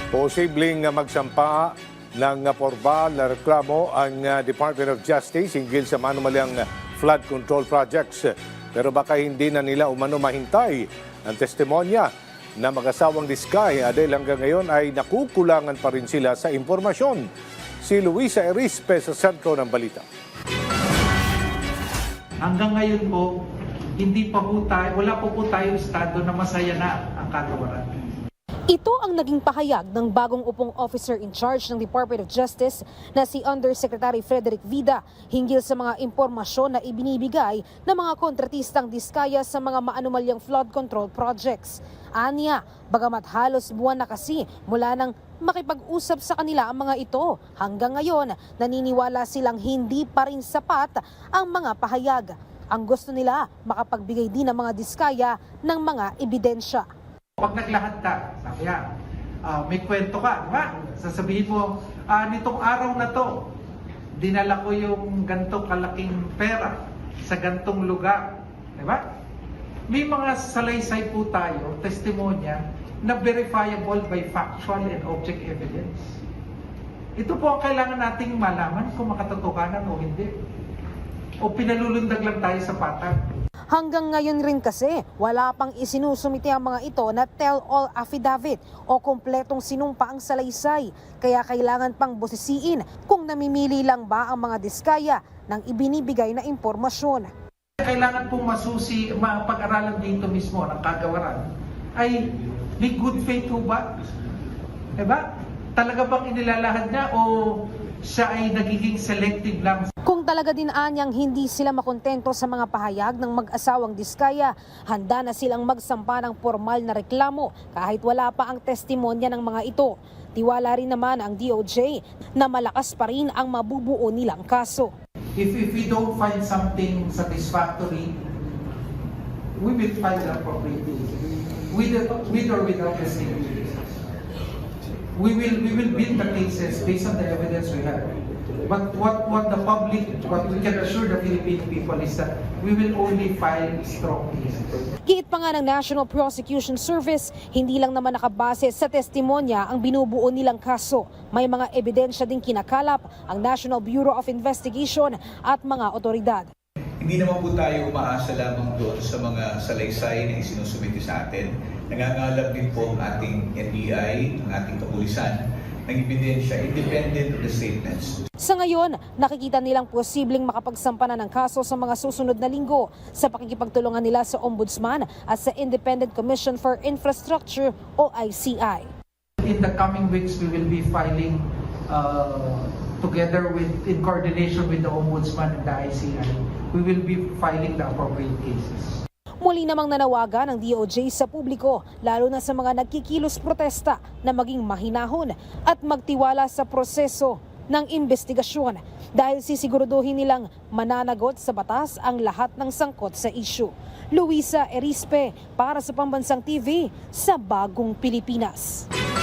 Posibleng magsampa ng formal na reklamo ang Department of Justice hinggil sa manumalyang flood control projects. Pero baka hindi na nila umano mahintay ang testimonya na mag-asawang Diskay dahil hanggang ngayon ay nakukulangan pa rin sila sa impormasyon. Si Luisa Erispe sa sentro ng balita. Hanggang ngayon po, wala po tayong estado na masaya na ang kagawaran. Ito ang naging pahayag ng bagong upong officer in charge ng Department of Justice na si Undersecretary Frederick Vida hinggil sa mga impormasyon na ibinibigay ng mga kontratistang Diskaya sa mga maanumalyang flood control projects. Anya, bagamat halos buwan na kasi mula nang makipag-usap sa kanila ang mga ito, hanggang ngayon naniniwala silang hindi pa rin sapat ang mga pahayag. Ang gusto nila, makapagbigay din ng mga Diskaya ng mga ebidensya. Pag naglahat ka, sabi may kwento ka, di ba? Sasabihin mo, nitong araw na to, dinala ko yung gantong kalaking pera sa gantong lugar. Di ba? May mga salaysay po tayo, testimonya, na verifiable by factual and object evidence. Ito po ang kailangan nating malaman kung makatotohanan o hindi. O pinalulundag lang tayo sa patag. Hanggang ngayon rin kasi, wala pang isinusumite ang mga ito na tell-all affidavit o kompletong sinumpa ang salaysay. Kaya kailangan pang busisiin kung namimili lang ba ang mga Diskaya ng ibinibigay na impormasyon. Kailangan pong mapag-aralan dito mismo ng kagawaran ay may good faith ho ba? Diba? Talaga bang inilalahad niya o siya ay nagiging selective lang? Kung talaga din anyang hindi sila makontento sa mga pahayag ng mag-asawang Diskaya, handa na silang magsampa ng formal na reklamo kahit wala pa ang testimonya ng mga ito. Tiwala rin naman ang DOJ na malakas pa rin ang mabubuo nilang kaso. If we don't find something satisfactory, we will file the appropriate case. With or without testimony. We will build the cases based on the evidence we have. But what we can assure the Philippine people is that we will only file strong cases. Giit pa nga ng National Prosecution Service, hindi lang naman nakabase sa testimonya ang binubuo nilang kaso. May mga ebidensya ding kinakalap ang National Bureau of Investigation at mga otoridad. Hindi naman po tayo umaasa lamang doon sa mga salaysay na isinusumiti sa atin. Nangangalap din po ang ating NBI, ang ating kapulisan, ng ebidensya independent of the statements. Sa ngayon, nakikita nilang posibleng makapagsampa na ng kaso sa mga susunod na linggo sa pakikipagtulungan nila sa Ombudsman at sa Independent Commission for Infrastructure o ICI. In the coming weeks, we will be filing together in coordination with the Ombudsman and the ICI, we will be filing the appropriate cases. Muli namang nanawagan ng DOJ sa publiko, lalo na sa mga nagkikilos protesta na maging mahinahon at magtiwala sa proseso ng investigasyon dahil sisiguraduhin nilang mananagot sa batas ang lahat ng sangkot sa issue. Luisa Erispe para sa Pambansang TV sa Bagong Pilipinas.